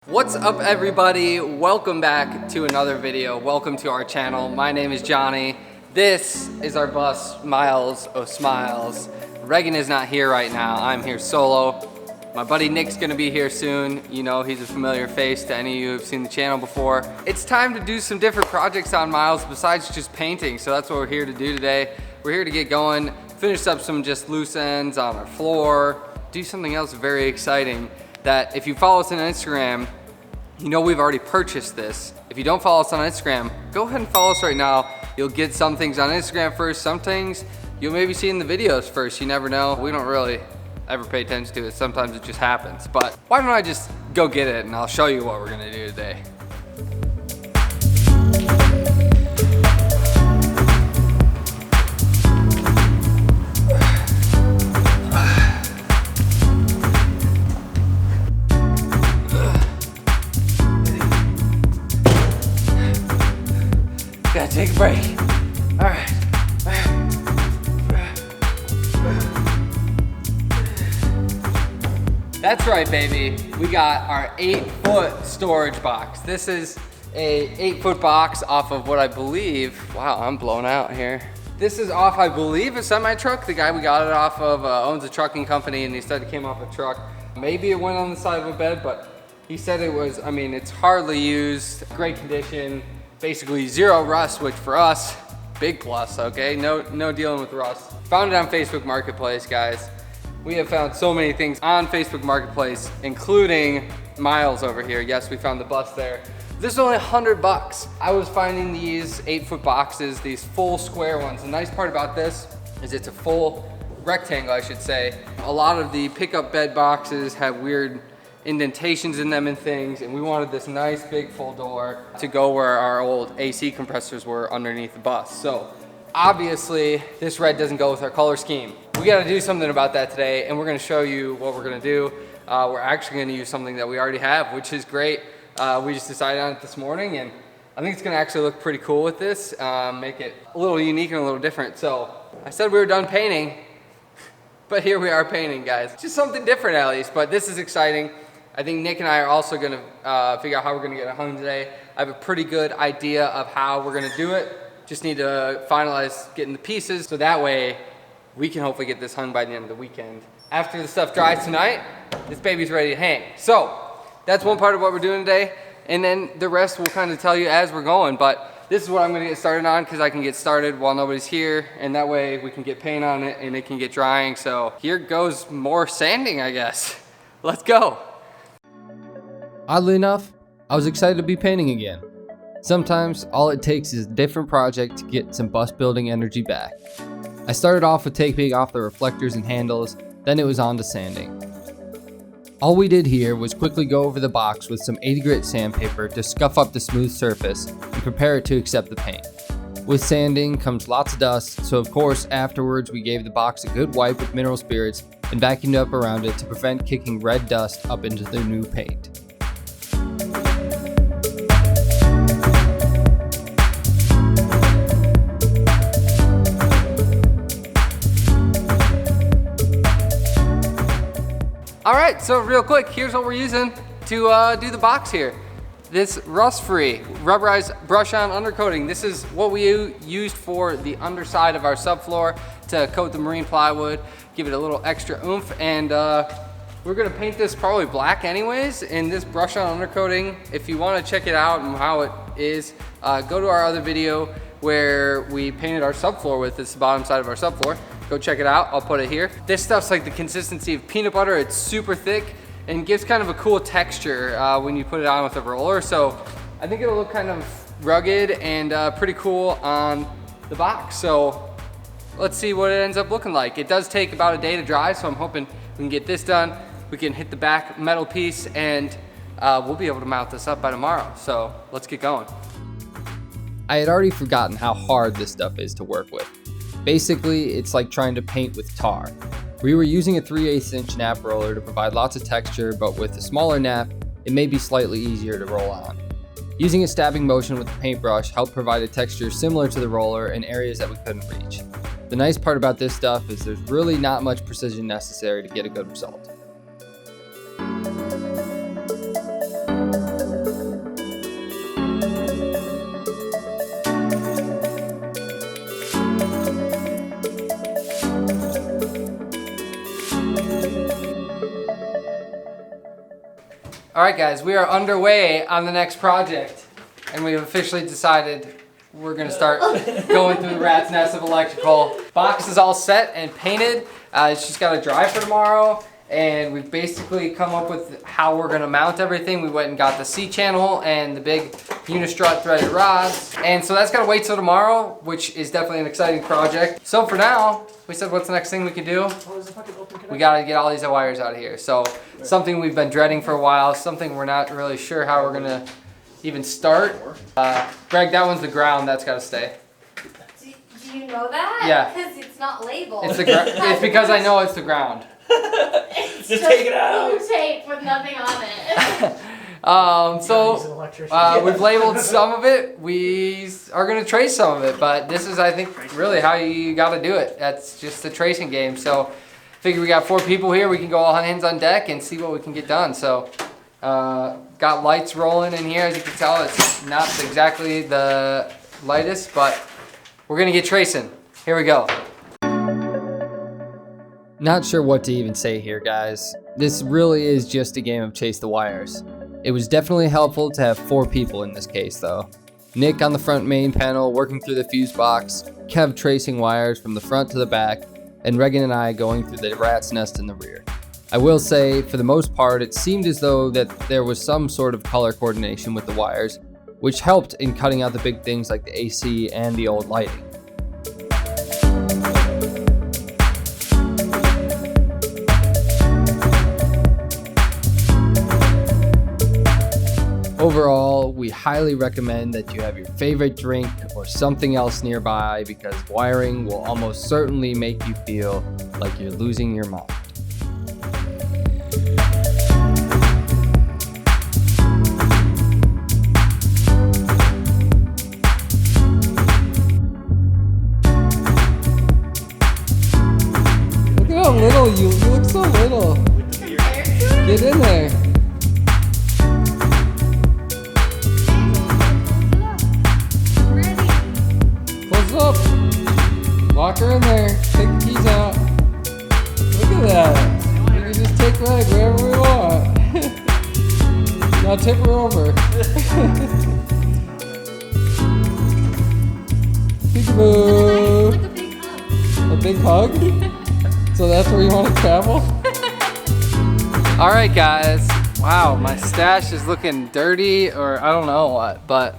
What's up everybody? Welcome back to another video. Welcome to our channel. My name is Johnny. This is our bus, Miles O' Smiles. Reagan is not here right now. I'm here solo. My buddy Nick's gonna be here soon. You know, he's a familiar face to any of you who've seen the channel before. It's time to do some different projects on Miles besides just painting. So that's what we're here to do today. We're here to get going, finish up some just loose ends on our floor, do something else very exciting that if you follow us on Instagram, you know we've already purchased this. If you don't follow us on Instagram, go ahead and follow us right now. You'll get some things on Instagram first, some things you'll maybe see in the videos first. You never know. We don't really ever pay attention to it. Sometimes it just happens. But why don't I just go get it and I'll show you what we're gonna do today. Gotta take a break. All right. That's right, baby. We got our 8-foot storage box. This is a 8-foot box off of what I believe, wow, I'm blown out here. This is off, I believe, a semi-truck. The guy we got it off of owns a trucking company and he said it came off a truck. Maybe it went on the side of a bed, but he said it was, I mean, it's hardly used, great condition. Basically zero rust, which for us, big plus, okay? No dealing with rust. Found it on Facebook Marketplace, guys. We have found so many things on Facebook Marketplace, including Miles over here. Yes, we found the bus there. This is only $100. I was finding these 8-foot boxes, these full square ones. The nice part about this is it's a full rectangle, I should say. A lot of the pickup bed boxes have weird indentations in them and things, and we wanted this nice big full door to go where our old AC compressors were underneath the bus. So obviously this red doesn't go with our color scheme. We got to do something about that today, and we're going to show you what we're going to do. We're actually going to use something that we already have, which is great. We just decided on it this morning, and I think it's going to actually look pretty cool with this, make it a little unique and a little different. So I said we were done painting, but here we are painting, guys. Just something different at least, but this is exciting. I think Nick and I are also gonna figure out how we're gonna get it hung today. I have a pretty good idea of how we're gonna do it. Just need to finalize getting the pieces so that way we can hopefully get this hung by the end of the weekend. After the stuff dries tonight, this baby's ready to hang. So that's one part of what we're doing today. And then the rest we'll kind of tell you as we're going. But this is what I'm gonna get started on because I can get started while nobody's here. And that way we can get paint on it and it can get drying. So here goes more sanding, I guess. Let's go. Oddly enough, I was excited to be painting again. Sometimes all it takes is a different project to get some bus building energy back. I started off with taking off the reflectors and handles, then it was on to sanding. All we did here was quickly go over the box with some 80 grit sandpaper to scuff up the smooth surface and prepare it to accept the paint. With sanding comes lots of dust, so of course afterwards we gave the box a good wipe with mineral spirits and vacuumed up around it to prevent kicking red dust up into the new paint. All right, so real quick, here's what we're using to do the box here. This rust-free rubberized brush-on undercoating. This is what we used for the underside of our subfloor to coat the marine plywood, give it a little extra oomph, and we're gonna paint this probably black anyways. And this brush-on undercoating, if you wanna check it out and how it is, go to our other video where we painted our subfloor with this, the bottom side of our subfloor. Go check it out, I'll put it here. This stuff's like the consistency of peanut butter. It's super thick and gives kind of a cool texture when you put it on with a roller. So I think it'll look kind of rugged and pretty cool on the box. So let's see what it ends up looking like. It does take about a day to dry, so I'm hoping we can get this done. We can hit the back metal piece and we'll be able to mount this up by tomorrow. So let's get going. I had already forgotten how hard this stuff is to work with. Basically, it's like trying to paint with tar. We were using a 3/8 inch nap roller to provide lots of texture, but with a smaller nap, it may be slightly easier to roll on. Using a stabbing motion with the paintbrush helped provide a texture similar to the roller in areas that we couldn't reach. The nice part about this stuff is there's really not much precision necessary to get a good result. All right, guys, we are underway on the next project, and we've officially decided we're gonna start going through the rat's nest of electrical. Box is all set and painted. It's just gotta dry for tomorrow. And we've basically come up with how we're gonna mount everything. We went and got the C-channel and the big unistrut threaded rods. And so that's gotta wait till tomorrow, which is definitely an exciting project. So for now, we said, what's the next thing we can do? We gotta get all these wires out of here. So something we've been dreading for a while, something we're not really sure how we're gonna even start. Greg, that one's the ground, that's gotta stay. Do you know that? Yeah. Because it's not labeled. It's because I know it's the ground. It's just take it out. Blue tape with nothing on it. We've labeled some of it. We are gonna trace some of it, but this is, I think, really how you gotta do it. That's just a tracing game. So, figure we got 4 people here. We can go all hands on deck and see what we can get done. So, got lights rolling in here. As you can tell, it's not exactly the lightest, but we're gonna get tracing. Here we go. Not sure what to even say here, guys. This really is just a game of chase the wires. It was definitely helpful to have 4 people in this case though. Nick on the front main panel working through the fuse box, Kev tracing wires from the front to the back, and Regan and I going through the rat's nest in the rear. I will say, for the most part, it seemed as though that there was some sort of color coordination with the wires, which helped in cutting out the big things like the AC and the old lighting. Overall, we highly recommend that you have your favorite drink or something else nearby because wiring will almost certainly make you feel like you're losing your mind. Look at how little you look so little. Get in there. Up. Lock her in there. Take the keys out. Look at that. We can just take Meg wherever we want. Now tip her over. Peekaboo. A big hug? So that's where you want to travel? All right, guys. Wow, my stash is looking dirty, or I don't know what, but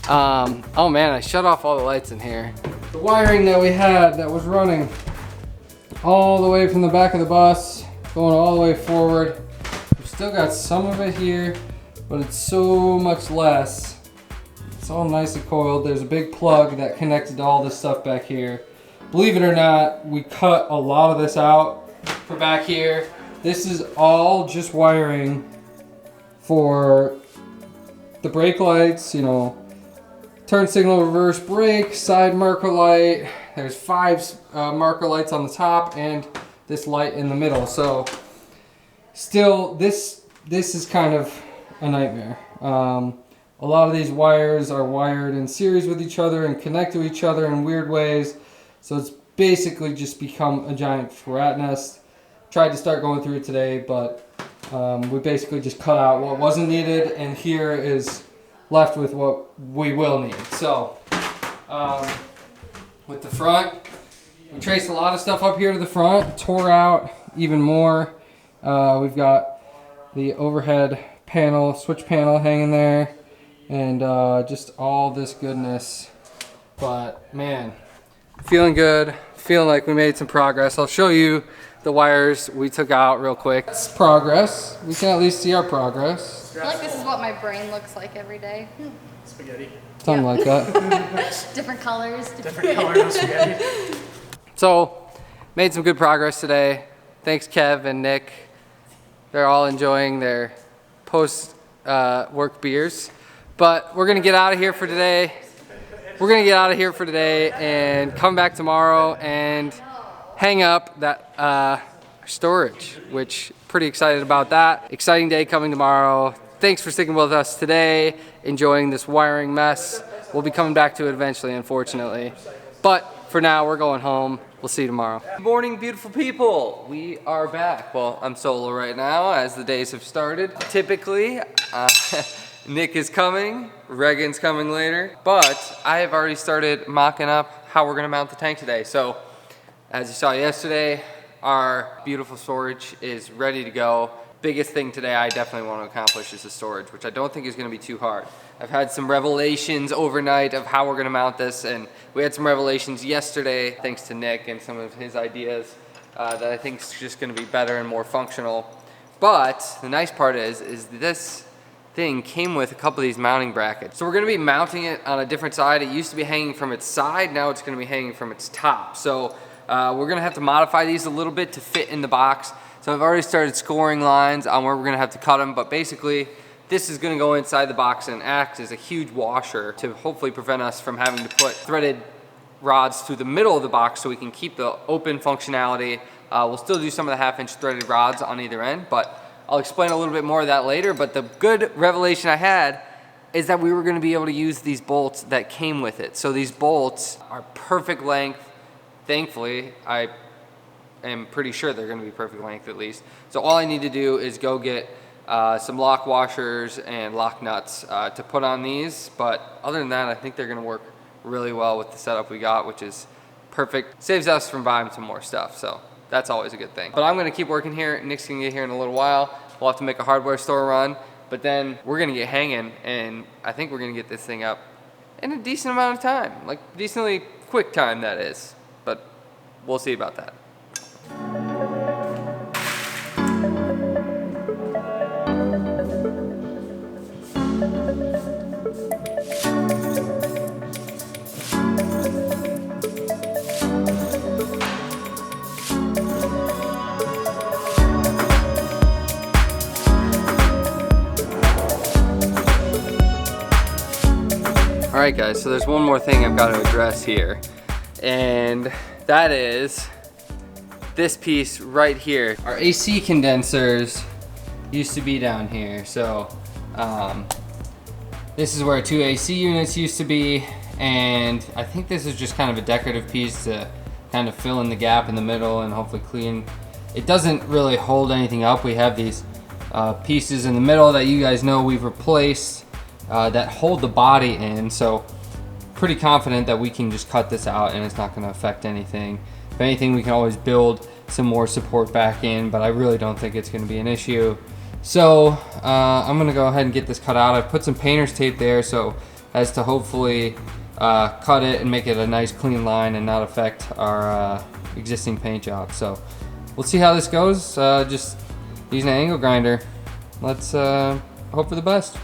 oh man, I shut off all the lights in here. The wiring that we had that was running all the way from the back of the bus, going all the way forward. We've still got some of it here, but it's so much less. It's all nicely coiled. There's a big plug that connected to all this stuff back here. Believe it or not, we cut a lot of this out for back here. This is all just wiring for the brake lights, you know, turn signal, reverse brake, side marker light. There's 5 marker lights on the top and this light in the middle. So still, this is kind of a nightmare. A lot of these wires are wired in series with each other and connect to each other in weird ways. So it's basically just become a giant rat nest. Tried to start going through it today, but we basically just cut out what wasn't needed, and here is left with what we will need. So, with the front, we traced a lot of stuff up here to the front, tore out even more. We've got the overhead panel, switch panel hanging there, and just all this goodness. But man, feeling good, feeling like we made some progress. I'll show you the wires we took out real quick. It's progress. We can at least see our progress. I feel like this is what my brain looks like every day. Spaghetti. Something like that. Different colors. Different color of spaghetti. So, made some good progress today. Thanks Kev and Nick. They're all enjoying their post-work beers. But we're gonna get out of here for today. We're gonna get out of here for today and come back tomorrow and hang up that storage, which pretty excited about that. Exciting day coming tomorrow. Thanks for sticking with us today, enjoying this wiring mess. We'll be coming back to it eventually, unfortunately. But for now, we're going home. We'll see you tomorrow. Good morning, beautiful people. We are back. Well, I'm solo right now as the days have started. Typically, Nick is coming, Regan's coming later, but I have already started mocking up how we're gonna mount the tank today. So, as you saw yesterday, our beautiful storage is ready to go. Biggest thing today I definitely want to accomplish is the storage, which I don't think is gonna be too hard. I've had some revelations overnight of how we're gonna mount this, and we had some revelations yesterday, thanks to Nick and some of his ideas, that I think is just gonna be better and more functional. But the nice part is this thing came with a couple of these mounting brackets. So we're gonna be mounting it on a different side. It used to be hanging from its side, now it's gonna be hanging from its top. So we're gonna have to modify these a little bit to fit in the box. So I've already started scoring lines on where we're gonna have to cut them, but basically this is gonna go inside the box and act as a huge washer to hopefully prevent us from having to put threaded rods through the middle of the box so we can keep the open functionality. We'll still do some of the 1/2-inch threaded rods on either end, but I'll explain a little bit more of that later. But the good revelation I had is that we were gonna be able to use these bolts that came with it. So these bolts are perfect length. Thankfully, I am pretty sure they're gonna be perfect length at least. So all I need to do is go get some lock washers and lock nuts to put on these. But other than that, I think they're gonna work really well with the setup we got, which is perfect. Saves us from buying some more stuff, so that's always a good thing. But I'm gonna keep working here. Nick's gonna get here in a little while. We'll have to make a hardware store run, but then we're gonna get hanging, and I think we're gonna get this thing up in a decent amount of time, like decently quick time, that is. But we'll see about that. All right, guys, so there's one more thing I've got to address here, and that is this piece right here. Our AC condensers used to be down here, so this is where 2 AC units used to be, and I think this is just kind of a decorative piece to kind of fill in the gap in the middle and hopefully clean. It doesn't really hold anything up. We have these pieces in the middle that you guys know we've replaced that hold the body in, so pretty confident that we can just cut this out and it's not going to affect anything. If anything, we can always build some more support back in, but I really don't think it's going to be an issue. So I'm going to go ahead and get this cut out. I've put some painter's tape there so as to hopefully cut it and make it a nice clean line and not affect our existing paint job. So we'll see how this goes. Just using an angle grinder. Let's hope for the best.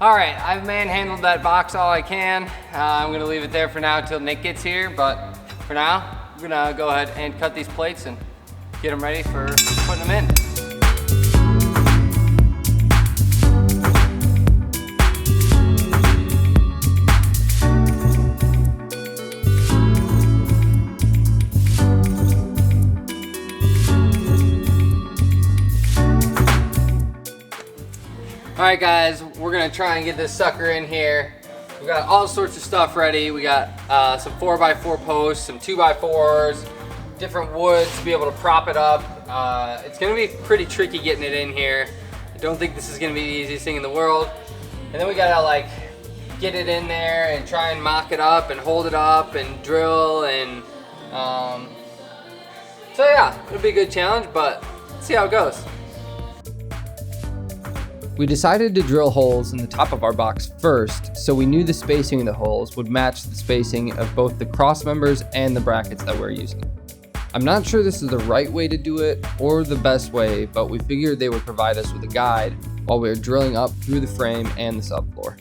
All right, I've manhandled that box all I can. I'm gonna leave it there for now until Nick gets here, but for now, we're gonna go ahead and cut these plates and get them ready for putting them in. All right, guys, we're gonna try and get this sucker in here. We got all sorts of stuff ready. We got some 4x4 posts, some 2x4s, different wood to be able to prop it up. It's gonna be pretty tricky getting it in here. I don't think this is gonna be the easiest thing in the world. And then we gotta like get it in there and try and mock it up and hold it up and drill and so yeah, it'll be a good challenge, but let's see how it goes. We decided to drill holes in the top of our box first, so we knew the spacing of the holes would match the spacing of both the cross members and the brackets that we're using. I'm not sure this is the right way to do it or the best way, but we figured they would provide us with a guide while we were drilling up through the frame and the subfloor.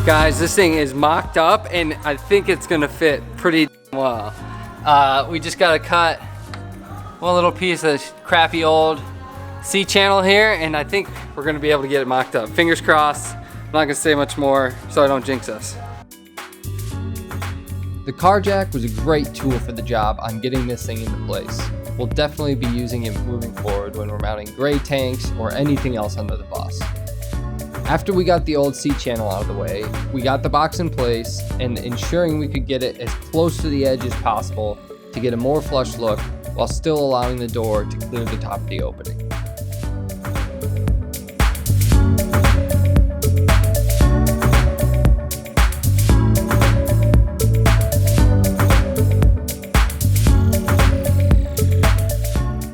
Guys, this thing is mocked up and I think it's gonna fit pretty well. We just gotta cut one little piece of crappy old C-channel here and I think we're gonna be able to get it mocked up. Fingers crossed. I'm not gonna say much more so I don't jinx us. The car jack was a great tool for the job on getting this thing into place. We'll definitely be using it moving forward when we're mounting gray tanks or anything else under the bus. After we got the old C-channel out of the way, we got the box in place and ensuring we could get it as close to the edge as possible to get a more flush look while still allowing the door to clear the top of the opening.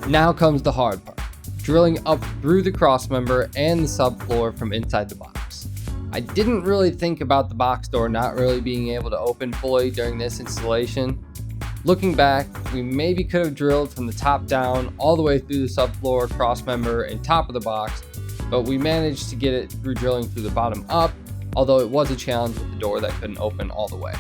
Now comes the hard part. Drilling up through the crossmember and the subfloor from inside the box. I didn't really think about the box door not really being able to open fully during this installation. Looking back, we maybe could have drilled from the top down all the way through the subfloor, crossmember, and top of the box, but we managed to get it through drilling through the bottom up, although it was a challenge with the door that couldn't open all the way.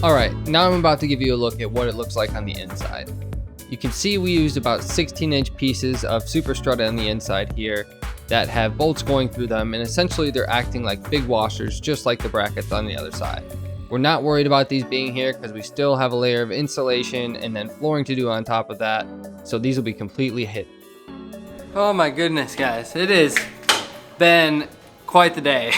Alright, now I'm about to give you a look at what it looks like on the inside. You can see we used about 16-inch pieces of super strut on the inside here that have bolts going through them, and essentially they're acting like big washers just like the brackets on the other side. We're not worried about these being here because we still have a layer of insulation and then flooring to do on top of that, so these will be completely hidden. Oh my goodness, guys. It has been quite the day.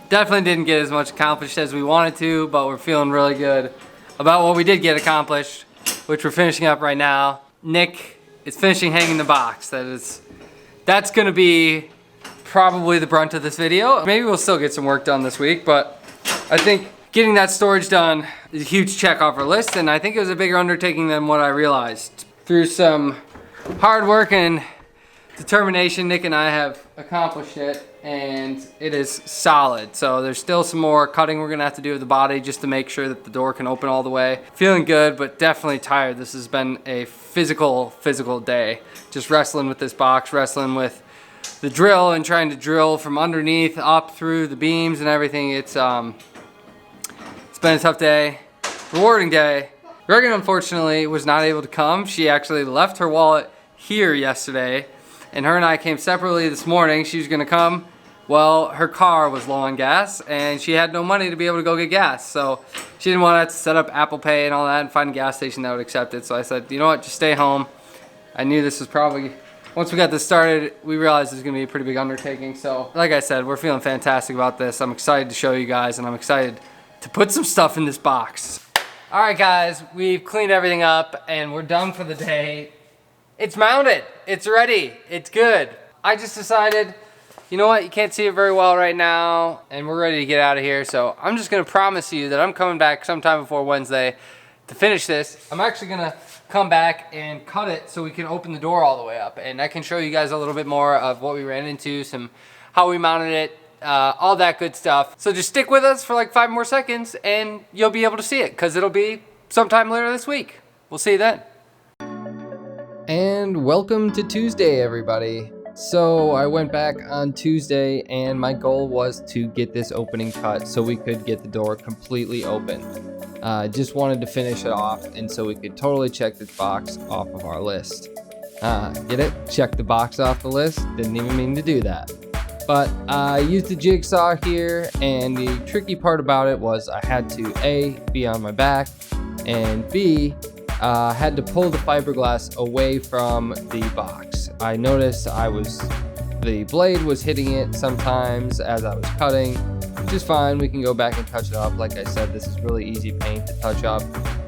Definitely didn't get as much accomplished as we wanted to, but we're feeling really good about what we did get accomplished, which we're finishing up right now. Nick is finishing hanging the box. That's gonna be probably the brunt of this video. Maybe we'll still get some work done this week, but I think getting that storage done is a huge check off our list, and I think it was a bigger undertaking than what I realized. Through some hard work and determination, Nick and I have accomplished it, and it is solid. So there's still some more cutting we're gonna have to do with the body just to make sure that the door can open all the way. Feeling good, but definitely tired. This has been a physical day. Just wrestling with this box, wrestling with the drill and trying to drill from underneath up through the beams and everything. It's been a tough day, rewarding day. Reagan unfortunately was not able to come. She actually left her wallet here yesterday, and her and I came separately this morning. She was gonna come. Well, her car was low on gas and she had no money to be able to go get gas. So she didn't want to have to set up Apple Pay and all that and find a gas station that would accept it. So I said, you know what, just stay home. I knew this was probably, once we got this started, we realized it was gonna be a pretty big undertaking. So like I said, we're feeling fantastic about this. I'm excited to show you guys, and I'm excited to put some stuff in this box. All right guys, we've cleaned everything up and we're done for the day. It's mounted, it's ready, it's good. I just decided, you know what, you can't see it very well right now and we're ready to get out of here. So I'm just gonna promise you that I'm coming back sometime before Wednesday to finish this. I'm actually gonna come back and cut it so we can open the door all the way up, and I can show you guys a little bit more of what we ran into, how we mounted it, all that good stuff. So just stick with us for like 5 more seconds and you'll be able to see it, because it'll be sometime later this week. We'll see you then. And welcome to Tuesday, everybody. So I went back on Tuesday and my goal was to get this opening cut so we could get the door completely open. Just wanted to finish it off, and so we could totally check this box off of our list. Get it? Check the box off the list? Didn't even mean to do that. But I used the jigsaw here, and the tricky part about it was I had to A, be on my back, and B, had to pull the fiberglass away from the box. I noticed the blade was hitting it sometimes as I was cutting, which is fine. We can go back and touch it up. Like I said, this is really easy paint to touch up.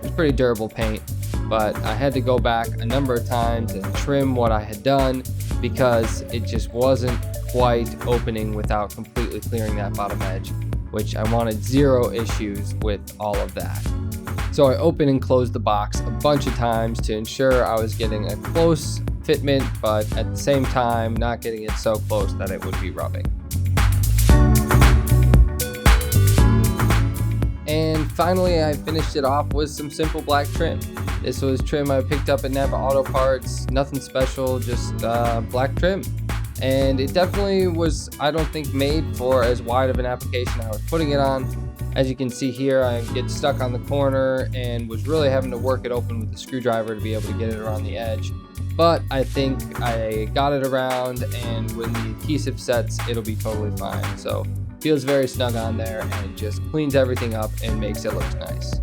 It's pretty durable paint, but I had to go back a number of times and trim what I had done because it just wasn't quite opening without completely clearing that bottom edge, which I wanted zero issues with all of that. So I opened and closed the box a bunch of times to ensure I was getting a close fitment, but at the same time not getting it so close that it would be rubbing. And finally I finished it off with some simple black trim. This was trim I picked up at Napa Auto Parts, nothing special, just black trim. And it definitely was, I don't think, made for as wide of an application I was putting it on. As you can see here, I get stuck on the corner and was really having to work it open with the screwdriver to be able to get it around the edge. But I think I got it around, and when the adhesive sets, it'll be totally fine. So feels very snug on there, and it just cleans everything up and makes it look nice.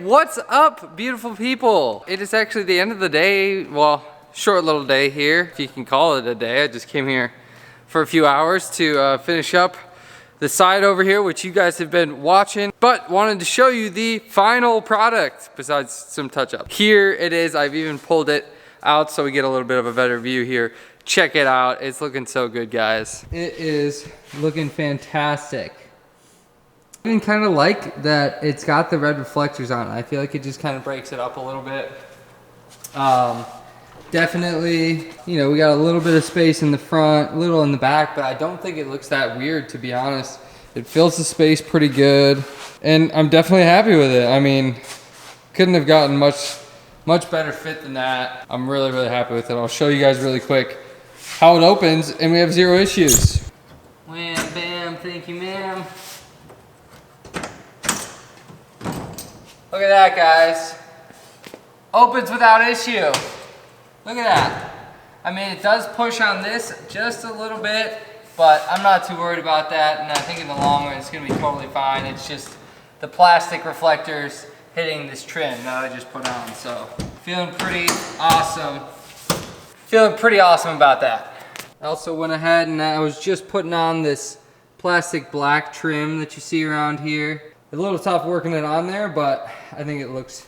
What's up, beautiful people? It is actually the end of the day. Well, short little day here, if you can call it a day. I just came here for a few hours to finish up the side over here, which you guys have been watching, but wanted to show you the final product besides some touch-up. Here it is. I've even pulled it out so we get a little bit of a better view here. Check it out. It's looking so good, guys. It is looking fantastic. I even kind of like that it's got the red reflectors on it. I feel like it just kind of breaks it up a little bit. Definitely, you know, we got a little bit of space in the front, a little in the back, but I don't think it looks that weird, to be honest. It fills the space pretty good, and I'm definitely happy with it. I mean, couldn't have gotten much better fit than that. I'm really, really happy with it. I'll show you guys really quick how it opens, and we have zero issues. Wham, bam, thank you, ma'am. Look at that, guys. Opens without issue. Look at that. I mean, it does push on this just a little bit, but I'm not too worried about that, and I think in the long run it's gonna be totally fine. It's just the plastic reflectors hitting this trim that I just put on, so feeling pretty awesome. Feeling pretty awesome about that. I also went ahead and I was just putting on this plastic black trim that you see around here. A little tough working it on there, but I think it looks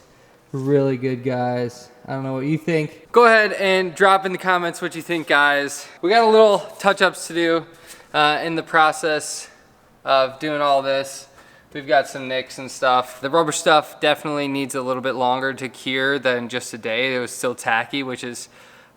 really good, guys. I don't know what you think. Go ahead and drop in the comments what you think, guys. We got a little touch-ups to do in the process of doing all this. We've got some nicks and stuff. The rubber stuff definitely needs a little bit longer to cure than just a day. It was still tacky, which is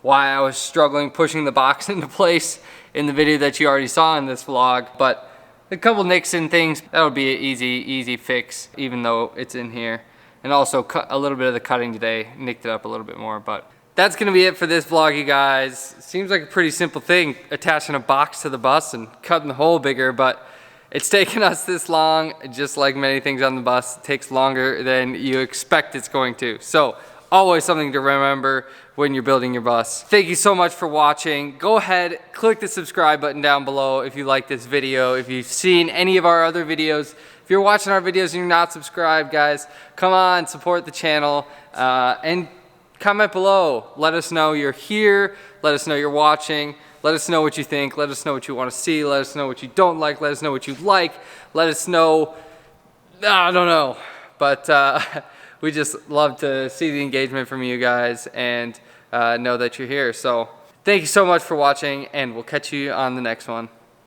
why I was struggling pushing the box into place in the video that you already saw in this vlog. But a couple nicks and things, that'll be an easy fix, even though it's in here. And also cut a little bit of the cutting today, nicked it up a little bit more. But that's gonna be it for this vlog, you guys. Seems like a pretty simple thing, attaching a box to the bus and cutting the hole bigger, but it's taken us this long. Just like many things on the bus, it takes longer than you expect it's going to. So always something to remember when you're building your bus. Thank you so much for watching. Go ahead, click the subscribe button down below if you like this video. If you've seen any of our other videos, if you're watching our videos and you're not subscribed, guys, come on, support the channel, and comment below. Let us know you're here. Let us know you're watching. Let us know what you think. Let us know what you want to see. Let us know what you don't like. Let us know what you like. Let us know, I don't know, but we just love to see the engagement from you guys and know that you're here. So thank you so much for watching, and we'll catch you on the next one.